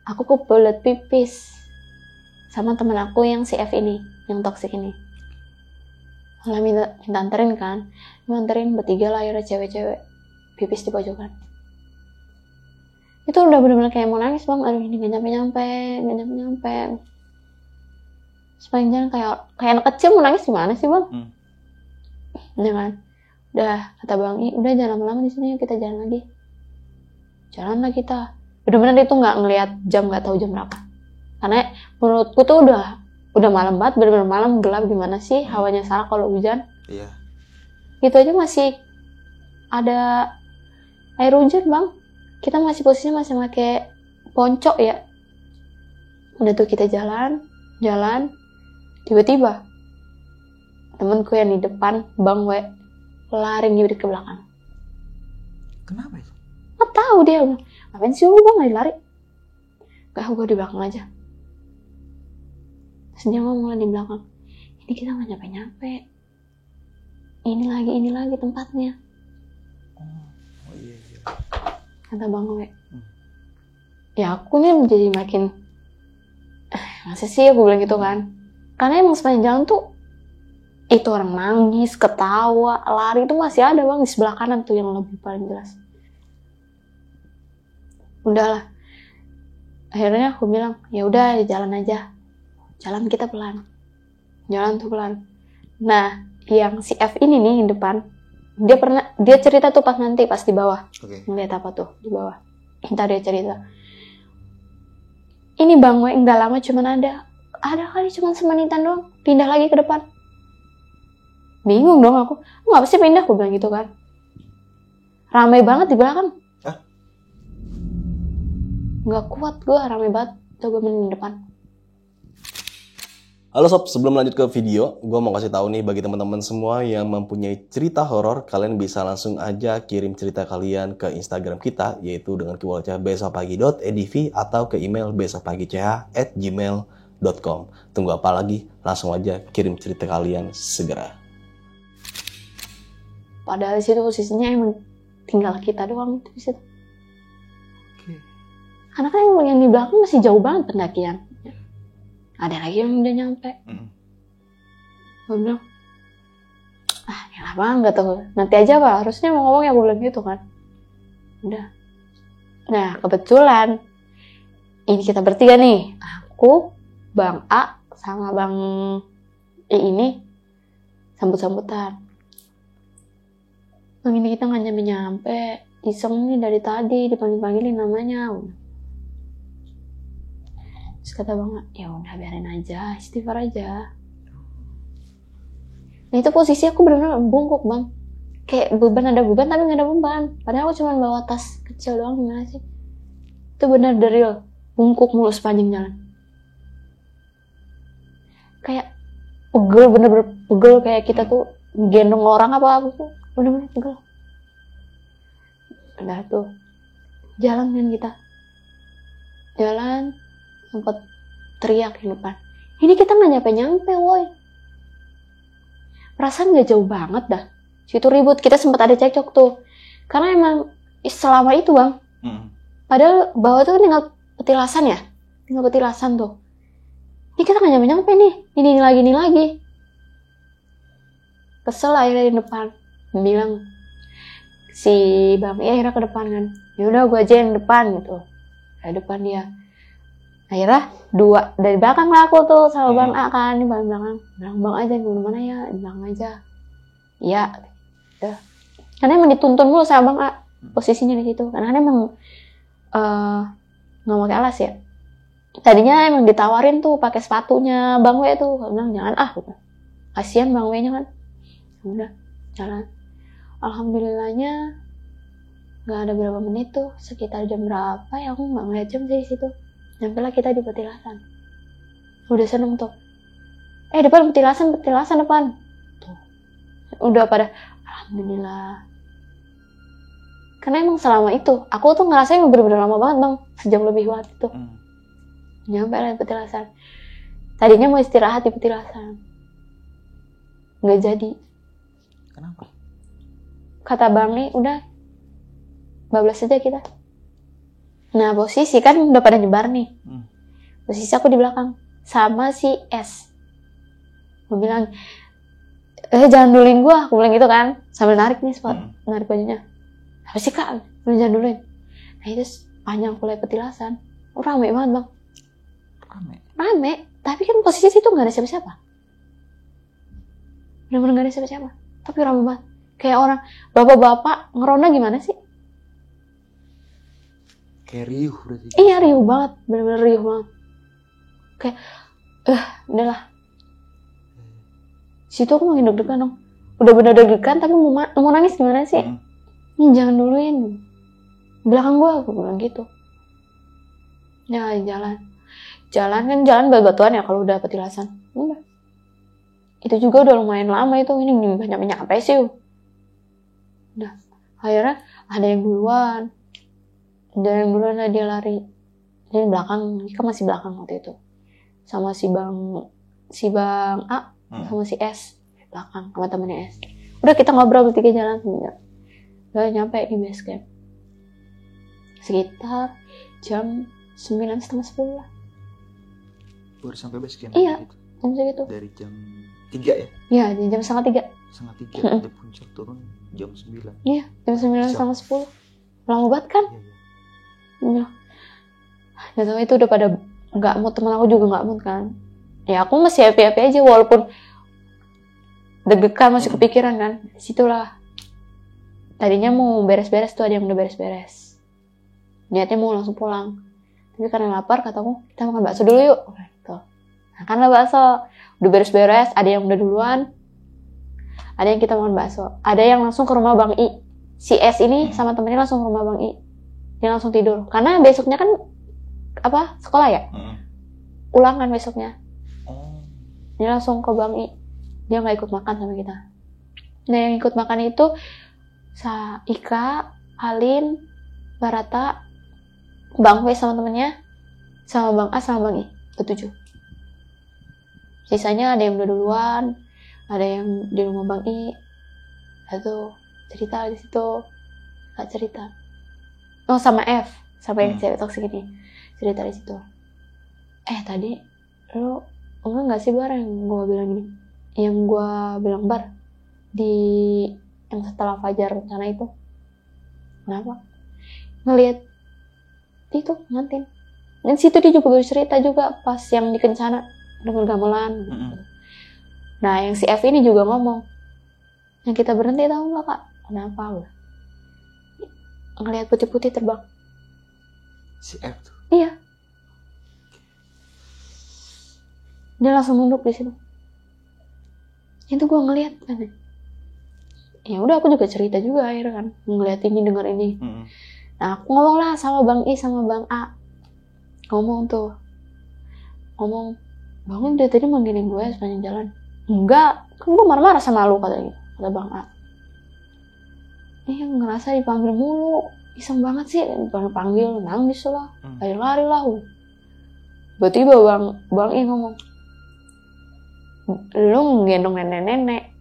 aku kebelet pipis sama teman aku yang CF ini, yang toksik ini. Malah minta anterin kan, nganterin bertiga lah akhirnya cewek-cewek pipis di pojokan. Itu udah bener-bener kayak mau nangis Bang. Aduh, ini gak nyampe. Sepanjang kayak anak kecil mau nangis gimana sih Bang? Ya kan? Udah kata Bang I, udah jangan lama-lama di sini, kita jalan lagi. Jalan lah kita. Bener-bener itu nggak ngelihat jam, nggak tahu jam berapa. Karena menurutku tuh udah malam banget, bener-bener malam gelap gimana sih hawanya salah kalau hujan. Iya. Gitu aja masih ada air hujan Bang. Kita masih posisinya masih pakai ponco ya. Udah tuh kita jalan. Tiba-tiba temenku yang di depan Bang W lari ngibrit ke belakang. Kenapa itu? Nggak tahu dia. Ngapain sih lu Bang lari? Gak, gue di belakang aja. Terus dia ngomong di belakang. Ini kita nggak nyampe-nyampe. Ini lagi tempatnya. Oh iya. Kata Bang W. Ya aku nih jadi makin masa sih aku bilang gitu kan. Karena emang sepanjang jalan tuh itu orang nangis, ketawa, lari itu masih ada Bang di sebelah kanan tuh yang lebih paling jelas. Udahlah. Akhirnya aku bilang, ya udah jalan aja. Jalan kita pelan. Jalan tuh pelan. Nah, yang si F ini nih di depan, dia cerita tuh pas di bawah. Oke. Ngeliat apa tuh di bawah. Entar dia cerita. Ini Bang W enggak lama cuman ada kali cuman semenitan doang, pindah lagi ke depan. Bingung dong aku. Ngapa sih pindah? Aku bilang gitu kan. Ramai banget di belakang. Nggak kuat gue, rame banget. Coba main di depan. Halo sob, sebelum lanjut ke video, gue mau kasih tahu nih bagi teman-teman semua yang mempunyai cerita horor, kalian bisa langsung aja kirim cerita kalian ke Instagram kita, yaitu dengan keywordnya besokpagi.edv atau ke email besokpagi.ch@gmail.com. Tunggu apa lagi? Langsung aja kirim cerita kalian segera. Padahal di situ posisinya emang tinggal kita doang di situ. Karena kan yang di belakang masih jauh banget pendakian. Ada lagi yang udah nyampe. Gue bilang, ya bang, gak tau. Nanti aja Pak, harusnya mau ngomong ya gue bilang gitu kan. Udah. Nah, kebetulan ini kita bertiga nih. Aku, Bang A, sama Bang E ini sambut-sambutan. Bang ini kita gak nyampe-nyampe. Iseng nih dari tadi dipanggil-panggilin namanya. Terus kata Bang, ya udah biarin aja, istighfar aja. Nah itu posisi aku benar-benar bungkuk Bang. Kayak ada beban tapi nggak ada beban. Padahal aku cuma bawa tas kecil doang, gimana sih? Itu benar real, bungkuk mulu sepanjang jalan. Kayak pegel, bener-bener pegel kayak kita tuh gendong orang apa tuh, bener-bener pegel. Udah tuh jalan kan kita, jalan sempet teriak di depan. Ini kita nggak nyampe woi. Perasaan nggak jauh banget dah. Situ ribut, kita sempat ada cekcok tuh. Karena emang selama itu bang. Padahal bawah tuh tinggal petilasan ya, tinggal petilasan tuh. Ini kita nggak nyampe nih. Ini lagi. Kesel akhirnya di depan. Bilang si bang, ya akhirnya ke depan kan. Yaudah gue aja yang depan gitu. Di depan dia. Akhirnya dua dari belakang lah aku tuh sama bang A kan di belakang. Bilang bang aja gimana ya, di belakang aja. Iya. Udah. Karena emang dituntun dulu sama bang A posisinya di situ. Karena emang nggak pakai alas ya. Tadinya emang ditawarin tuh pakai sepatunya bang W tuh. Bilang jangan kasihan bang W nya kan. Udah jalan. Alhamdulillahnya nggak ada berapa menit tuh, sekitar jam berapa ya aku nggak ngeliat jam sih di situ. Nyampe lah kita di petilasan. Udah seneng tuh. Depan petilasan depan. Tuh. Udah pada alhamdulillah. Karena emang selama itu aku tuh ngerasain bener-bener lama banget bang, sejam lebih waktu itu. Nyampe lah di petilasan. Tadinya mau istirahat di petilasan, nggak jadi. Kenapa? Kata bang nih udah bablas aja kita. Nah posisi kan udah pada nyebar nih. Posisi aku di belakang sama si S. Gue bilang jangan duluin gue, aku bilang gitu kan sambil narik nih narik bajunya. Apa sih kak? Jangan duluin. Nah itu panjang mulai petilasan. Rame banget bang. Rame. Tapi kan posisi situ nggak ada siapa-siapa. Bener-bener nggak ada siapa-siapa. Tapi rame banget. Kayak orang bapak-bapak ngeronda gimana sih? Kayak riuh berarti. Iya riuh banget, bener-bener riuh banget. Kayak, udahlah. Situ aku makin deg-degan dong. Udah bener deg-degan tapi mau nangis gimana sih? Jangan duluin. Belakang gua, aku bilang gitu. Ya jalan kan jalan batu-batuan ya kalau udah petilasan. Udah. Itu juga udah lumayan lama itu. Ini banyak nyampe sih. Udah. Akhirnya ada yang duluan. Lah dia lari. Dia belakang, kan masih belakang waktu itu. Sama si bang A sama si S belakang sama temennya S. Udah kita ngobrol bertiga jalan sebentar. Udah nyampe di base camp. Sekitar jam 9:30 lah. Baru sampai base camp. Iya. Gitu. Jam segitu. Dari jam 3 ya? Iya, jam 2:30. 2:30 di puncak turun jam 9. Iya, jam 9:30. Lama banget kan? Iya. Gak tau itu udah pada nggak mood, teman aku juga nggak mood kan. Ya aku masih happy aja walaupun deg-degan masih kepikiran kan. Situlah. Tadinya mau beres-beres tuh, ada yang udah beres-beres. Niatnya mau langsung pulang. Tapi karena lapar kataku kita makan bakso dulu yuk. Tuh. Makanlah bakso. Udah beres-beres, ada yang udah duluan. Ada yang kita makan bakso. Ada yang langsung ke rumah Bang I. Si S ini sama temennya langsung ke rumah Bang I. Dia langsung tidur. Karena besoknya kan sekolah ya? Ulangan besoknya. Dia langsung ke Bang I. Dia gak ikut makan sama kita. Nah yang ikut makan itu Ika, Alin, Barata, Bang W sama temennya, sama Bang A sama Bang I. Bertujuh. Sisanya ada yang udah duluan, ada yang di rumah Bang I. Itu cerita di situ. Gak cerita. Oh sama F, sama yang cewek toksik ini. Cerita di situ. Tadi lo enggak nggak sih Bar yang gue bilang gini, yang gue bilang Bar di yang setelah Fajar rencana itu, kenapa? Ngelihat itu ngantin. Dan situ dia juga cerita juga pas yang di Kencana dengan gamelan. Nah yang si F ini juga ngomong, yang kita berhenti tahu nggak kak? Kenapa lo? Ngelihat putih-putih terbang. Si F tuh. Iya. Dia langsung nunduk di situ. Itu gue ngeliat kan. Ya udah aku juga cerita juga akhirnya kan, ngeliat ini dengar ini. Nah aku ngomong lah sama Bang I sama Bang A. Ngomong Bang dari tadi manggilin gue sepanjang jalan. Enggak, kan gue marah-marah sama lu katanya. Kata Bang A. Ngerasa dipanggil mulu. Iseng banget sih, panggil nangis lah. Lari-lari lah. Tiba-tiba Bang I ngomong, lu gendong nenek-nenek.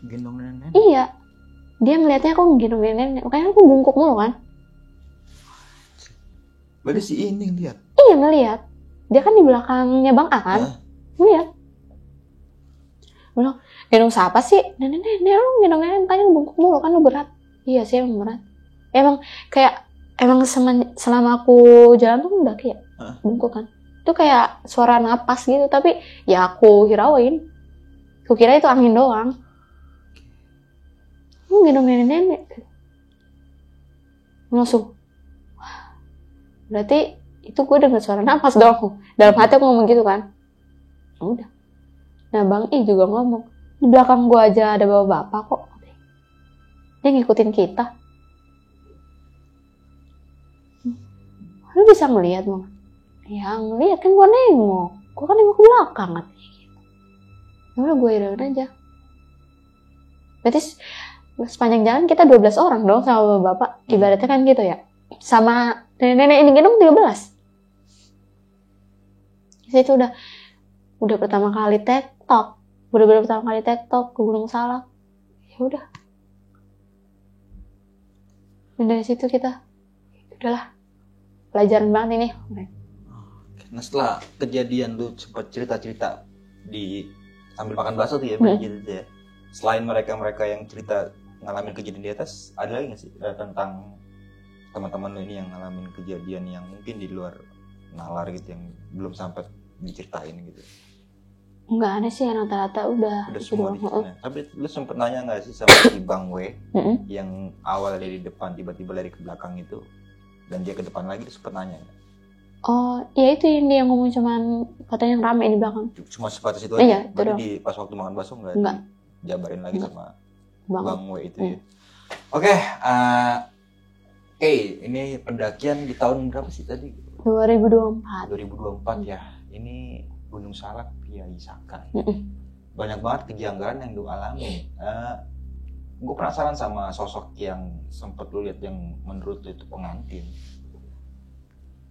Gendong nenek. Iya. Dia ngeliatnya aku gendong nenek-nenek. Makanya aku bungkuk mulu kan. Berarti si ini lihat. Iya ngeliat. Dia kan di belakangnya Bang A kan. Ngeliat. Bilang, gendong siapa sih? Nenek-nenek, lu gendong nenek, makanya lu bungkuk mulu kan, lu berat. Iya sih emang berat. Emang selama aku jalan tuh udah kayak bungkuk kan. Itu kayak suara napas gitu, tapi ya aku hirauin. Aku kira itu angin doang. Lu gendong nenek-nenek. Langsung. Berarti itu gue dengar suara napas dong. Dalam hati aku ngomong gitu kan. Udah. Nah Bang I juga ngomong, di belakang gue aja ada bapak-bapak kok. Dia ngikutin kita. Lu bisa ngeliat Bang? Ya ngeliat kan, gue nengok. Gue kan nengok ke belakang katanya gitu. Udah gue irain aja. Berarti sepanjang jalan kita 12 orang dong sama bapak. Ibaratnya kan gitu ya. Sama nenek-nenek ini gendong 13. Itu udah pertama kali TikTok. Bener-bener pertama kali TikTok ke Gunung Salak. Ya udah. Dan dari situ kita udahlah. Pelajaran banget ini. Nah setelah kejadian lu sempat cerita-cerita di sambil makan bakso tuh ya, gitu ya. Selain mereka yang cerita ngalamin kejadian di atas, ada lagi nggak sih tentang teman-teman lu ini yang ngalamin kejadian yang mungkin di luar nalar gitu yang belum sampai diceritain gitu? Enggak ada sih, rata-rata udah semua diceritain. Tapi lu sempet nanya nggak sih sama si Bang W yang awal dari depan tiba-tiba lari ke belakang itu dan dia ke depan lagi, dia sempet nanya nggak? Oh iya, itu yang dia ngomong cuman katanya yang rame di belakang. Cuma sebatas itu aja? Iya, berarti di pas waktu makan bakso nggak dijabarin lagi sama Bang W itu ya? Oke, ini pendakian di tahun berapa sih tadi? 2024 ya. Ini Gunung Salak via Isaka. Banyak banget kejanggalan yang lu alami. Gue penasaran sama sosok yang sempat lu lihat yang menurut lu itu pengantin.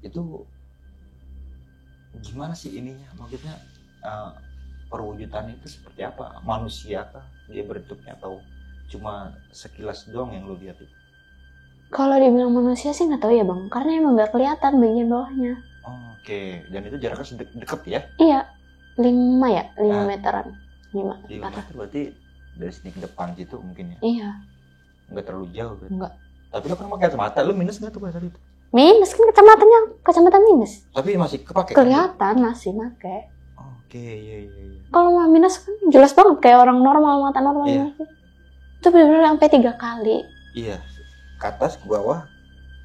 Itu gimana sih ininya? Maksudnya perwujudannya itu seperti apa? Manusia kah dia bentuknya atau cuma sekilas doang yang lu lihat itu? Kalau dibilang manusia sih nggak tahu ya Bang, karena emang nggak kelihatan bagian bawahnya. Oke, dan itu jaraknya deket ya? Iya, 5 meteran. 5 meter berarti dari sini ke depan situ mungkin ya? Iya. Nggak terlalu jauh berarti? Nggak. Tapi lu kan pakai kacamata, lu minus nggak tuh pada saat itu? Minus kan kacamata minus. Tapi masih kepake? Kelihatan kan? Masih pakai. Oke, iya. Kalau mau minus kan jelas banget kayak orang normal, mata normal. Iya. Itu benar-benar sampai 3 kali. Iya. Ke atas, ke bawah,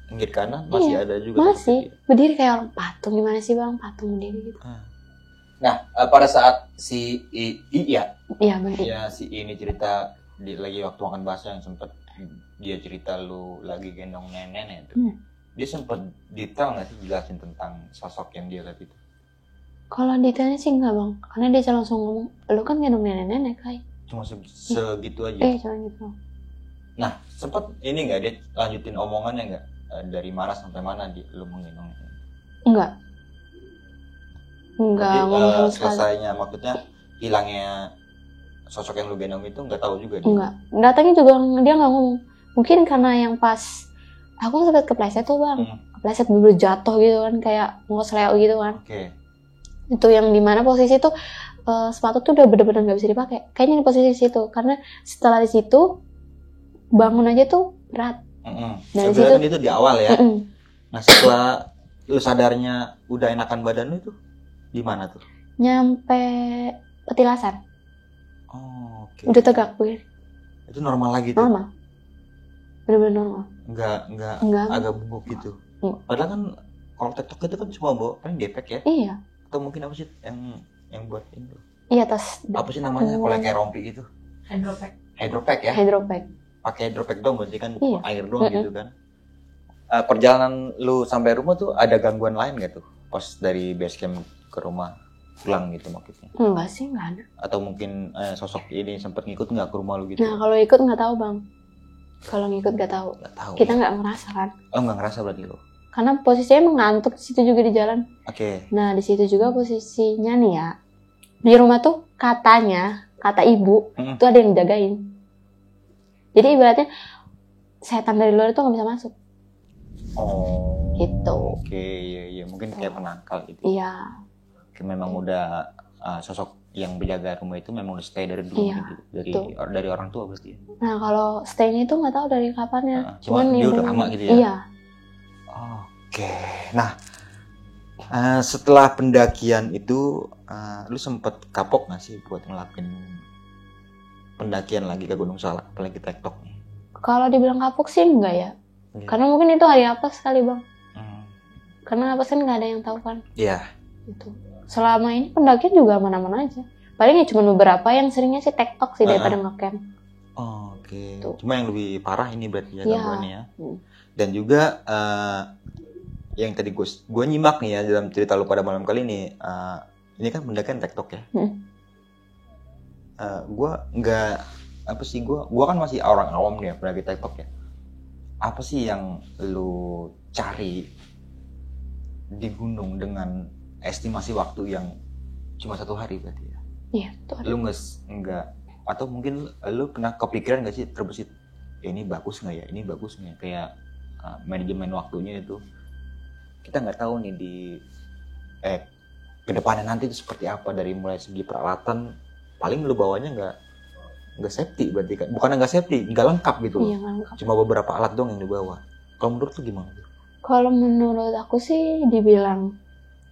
pinggir kanan masih ada juga. Masih berdiri kayak orang patung. Gimana sih Bang, patung berdiri gitu. Nah, pada saat si Iya Bang. Ya, si ini cerita lagi waktu makan bakso yang sempet dia cerita lu lagi gendong nenek itu. Dia sempet detail nggak sih jelasin tentang sosok yang dia lihat itu? Kalau detailnya sih enggak Bang, karena dia langsung ngomong, lu kan gendong nenek-nenek Kai. Cuma segitu aja? Cuma gitu. Nah, sempet ini nggak dia lanjutin omongannya nggak? Dari mana sampai mana lu menggendong nenek? Enggak ngomong selesainya, maksudnya hilangnya sosok yang lu gendong itu nggak tahu juga dia? Enggak, datangnya juga dia nggak ngomong. Mungkin karena yang pas aku sempat kepleset tuh Bang, kepleset dulu jatuh gitu kan, kayak mau seleo gitu kan. Itu yang dimana posisi tuh sepatu tuh udah bener-bener nggak bisa dipakai. Kayaknya di posisi situ, karena setelah di situ bangun aja tuh berat. Dari situ itu di awal ya. Nah setelah lu sadarnya udah enakan badan lu itu di mana tuh? Nyampe petilasan. Udah tegak begini. Itu normal lagi tuh? Normal. Bener-bener normal. Enggak agak bungkuk gitu. Padahal kan kalau TikTok itu kan cuma bawa paling depek ya? Iya. Atau mungkin apa sih yang buat ini? Iya, tas. Apa sih namanya kalau kayak rompi gitu? Hydropack ya? Hydropack. Pakai hydropack dong berarti kan air doang gitu kan. Perjalanan lu sampai rumah tuh ada gangguan lain gak tuh? Pas dari base camp ke rumah. pulang gitu maksudnya? Enggak sih, enggak ada. Atau mungkin sosok ini sempat ngikut nggak ke rumah lu gitu? Nah, kalau ikut nggak tahu bang. Kalau ngikut nggak tahu. Nggak tahu. Kita nggak ngerasa kan. Oh, nggak ngerasa berarti lu? Karena posisinya emang ngantuk di situ juga di jalan. Oke. Nah, di situ juga posisinya nih ya. Di rumah tuh katanya, kata ibu, tuh ada yang jagain. Jadi ibaratnya setan dari luar itu nggak bisa masuk. Oh. Gitu. Oke, iya. Mungkin kayak penangkal gitu. Iya. Memang udah sosok yang menjaga rumah itu memang udah stay dari dulu Iya, gitu. Dari orang tua berarti ya. Nah, kalau stay-nya itu nggak tahu dari kapannya. Cuma dia udah lama gitu ya. Iya. Oke. Nah, setelah pendakian itu lu sempet kapok nggak sih buat ngelakuin pendakian lagi ke Gunung Salak, apalagi tektok nih? Kalau dibilang kapok sih enggak ya. Iya. Karena mungkin itu hari apes sekali bang. Karena apes kan nggak ada yang tahu kan. Iya. Gitu. Selama ini pendakian juga aman-aman aja. Paling ya cuma beberapa yang seringnya sih tektok sih daripada ngecamp. Oke. Tuh. Cuma yang lebih parah ini berarti ya Iya. gangguannya ya. Dan juga yang tadi gue nyimak nih ya dalam cerita lu pada malam kali ini kan pendakian tektok ya. Gue nggak gue kan masih orang awam nih ya pendaki tektok ya. Apa sih yang lu cari di gunung dengan estimasi waktu yang cuma 1 hari berarti ya? Iya, tuh. Lu nggak atau mungkin lu pernah kepikiran nggak sih terbesit ini bagus nggak ya, ini bagus nggak ya? Kayak manajemen waktunya itu kita nggak tahu nih di kedepannya nanti itu seperti apa, dari mulai segi peralatan paling lu bawanya nggak safety berarti kan, bukan nggak safety, nggak lengkap gitu loh. Iya, nggak lengkap. Cuma beberapa alat dong yang dibawa. Kalau menurut lu gimana? Kalau menurut aku sih dibilang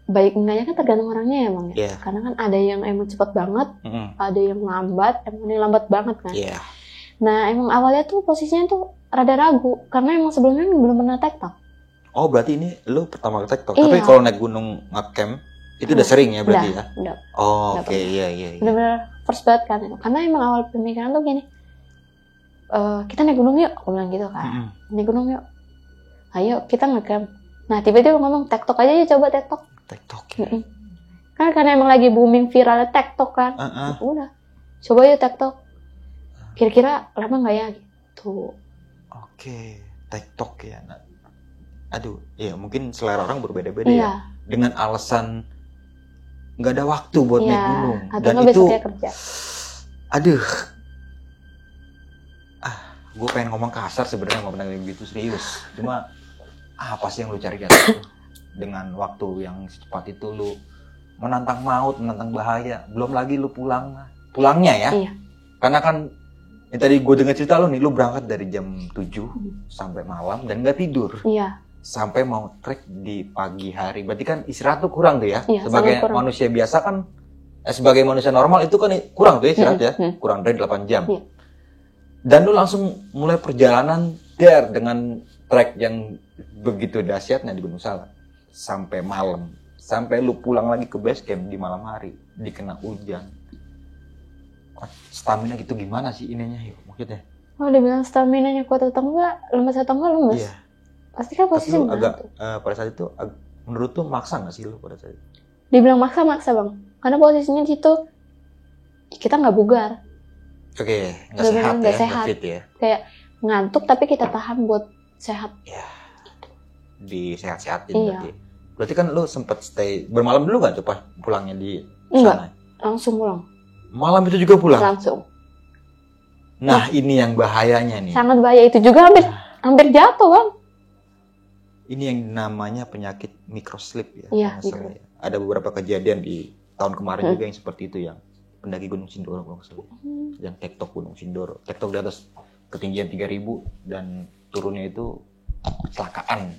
baik enggaknya kan tergantung orangnya ya bang ya. Iya. Karena kan ada yang emang cepat banget, ada yang lambat, emang ini lambat banget kan. Iya. Nah emang awalnya tuh posisinya tuh rada ragu karena emang sebelumnya belum pernah tektok. Oh berarti ini lu pertama kali tektok. Iya. Tapi kalau naik gunung ngecamp itu udah sering ya berarti ya? Udah. Oh Udah oke, iya. Bener-bener first banget kan. Karena emang awal pemikiran tuh gini, kita naik gunung yuk, aku bilang gitu kan. Naik gunung yuk, ayo kita ngecamp. Nah tiba-tiba ngomong tektok aja ya, coba tektok. Tektok ya? Kan karena emang lagi booming viralnya tektok kan. Udah, coba yuk tektok. Kira-kira lama nggak ya gitu. Oke, tektok ya. Nah, aduh, ya mungkin selera orang berbeda-beda Iya. ya. Dengan alasan nggak ada waktu buat naik gunung. Atau Dan nggak itu, besoknya kerja. aduh, gue pengen ngomong kasar sebenarnya nggak pernah gitu serius. Cuma apa sih yang lu cari gitu? Dengan waktu yang secepat itu lu menantang maut, menantang bahaya. Belum lagi lu pulangnya ya. Iya. Karena kan yang tadi gue dengar cerita lu nih, lu berangkat dari jam 7 sampai malam dan nggak tidur. Iya. Sampai mau trek di pagi hari. Berarti kan istirahat tuh kurang tuh ya. Iya, sebagai sangat kurang. manusia biasa kan, sebagai manusia normal itu kan kurang tuh ya istirahat ya. Kurang dari 8 jam. Iya. Dan lu langsung mulai perjalanan dengan trek yang begitu dahsyatnya di Gunung Salak. Sampai malam. Sampai lu pulang lagi ke base camp di malam hari. Dikena hujan. Stamina gitu gimana sih ininya yuk maksudnya? Oh, dia bilang stamina-nya kuat atau enggak, lemes atau enggak lemes. Iya. Pasti kan Tapi posisi lu agak tuh. pada saat itu menurut tuh maksa nggak sih lu pada saat itu? Dibilang maksa bang, karena posisinya di situ kita nggak bugar, Oke, nggak Bener-bener sehat nggak ya, sehat. nggak fit ya. kayak ngantuk tapi kita tahan buat sehat. Disehat-sehatin Iya. berarti. Berarti kan lu sempet stay bermalam dulu nggak tuh pas pulangnya di Enggak. sana? Langsung pulang, Malam itu juga pulang. langsung. Nah ini yang bahayanya nih. Sangat bahaya, itu juga hampir jatuh bang. Ini yang namanya penyakit microslip ya. Iya, kalau nggak salah ya. Ada beberapa kejadian di tahun kemarin juga yang seperti itu, yang pendaki Gunung Sindoro kalau nggak salah. Yang tektok Gunung Sindoro. Tektok di atas ketinggian 3000 dan turunnya itu kecelakaan.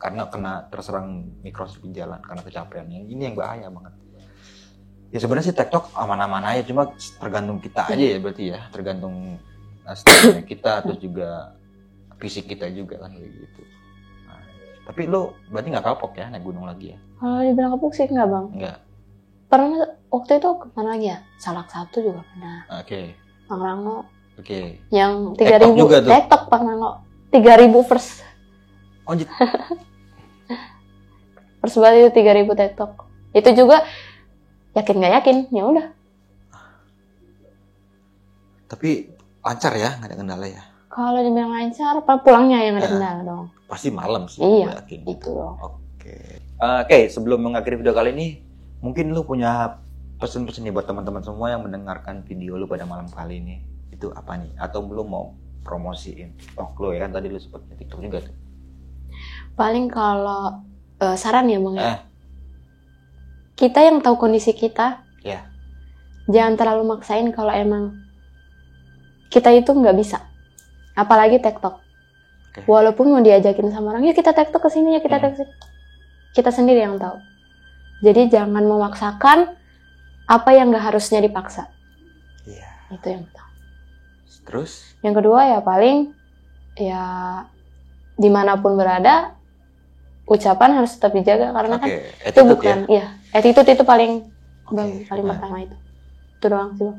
Karena kena terserang mikroslip di jalan karena kecapean. Ini yang bahaya banget. Ya sebenarnya sih tektok aman-aman aja, cuma tergantung kita aja ya berarti ya. Tergantung stamina kita, terus juga fisik kita juga kan kayak gitu. Nah, tapi lo berarti nggak kapok ya naik gunung lagi ya? Kalau dibilang kapok sih enggak bang. Enggak. Pernah waktu itu kemana lagi ya? Salak 1 juga pernah. Oke. Pangrango Oke. yang Tektok 3000 juga tuh. tektok Pangrango 3000 first Oh, first banget itu 3000 tektok. Itu juga yakin nggak yakin ya udah. Tapi lancar ya, nggak ada kendala ya? Kalau dibilang lancar, pulangnya yang ada kendala dong. Pasti malam sih, Iya, gue yakin. itu dong. Oke, sebelum mengakhiri video kali ini, mungkin lu punya pesan-pesan nih buat teman-teman semua yang mendengarkan video lu pada malam kali ini. Itu apa nih? Atau belum mau promosiin TikTok lu ya kan tadi lu sempat TikTok juga tuh. Paling kalau saran ya Bang ya. Kita yang tahu kondisi kita. Ya. Jangan terlalu maksain kalau emang kita itu nggak bisa. Apalagi TikTok. Walaupun mau diajakin sama orang, yuk kita TikTok ke sini ya, kita TikTok. Kita sendiri yang tahu. Jadi jangan memaksakan apa yang nggak harusnya dipaksa. Iya. Itu yang pertama. Terus? Yang kedua ya paling ya dimanapun berada ucapan harus tetap dijaga karena kan itu bukan attitude itu paling pertama itu doang sih Bang.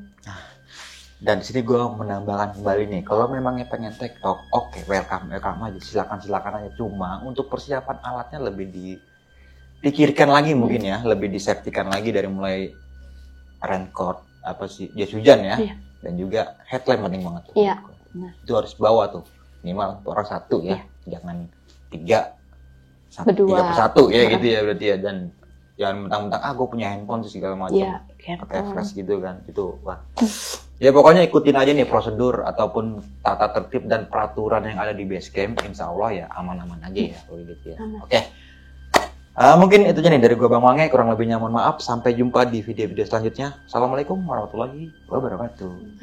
Dan di sini gue menambahkan kembali nih, kalau memangnya pengen TikTok, oke, welcome aja, silakan aja. Cuma untuk persiapan alatnya lebih dipikirkan lagi mungkin ya, lebih disafetykan lagi dari mulai raincoat, jas hujan ya, dan juga headlamp penting banget tuh. Iya. Itu harus bawa tuh, minimal orang satu ya, jangan tiga per satu ya gitu ya berarti ya, dan jangan mentang-mentang gue punya handphone terus segala macam, pakai flash gitu kan, itu wah. Ya pokoknya ikutin aja nih prosedur ataupun tata tertib dan peraturan yang ada di Basecamp, insya Allah ya aman-aman aja ya gitu ya. Oke. Mungkin itu aja nih dari gua Bang Wange, kurang lebihnya mohon maaf. Sampai jumpa di video-video selanjutnya. Assalamualaikum warahmatullahi wabarakatuh.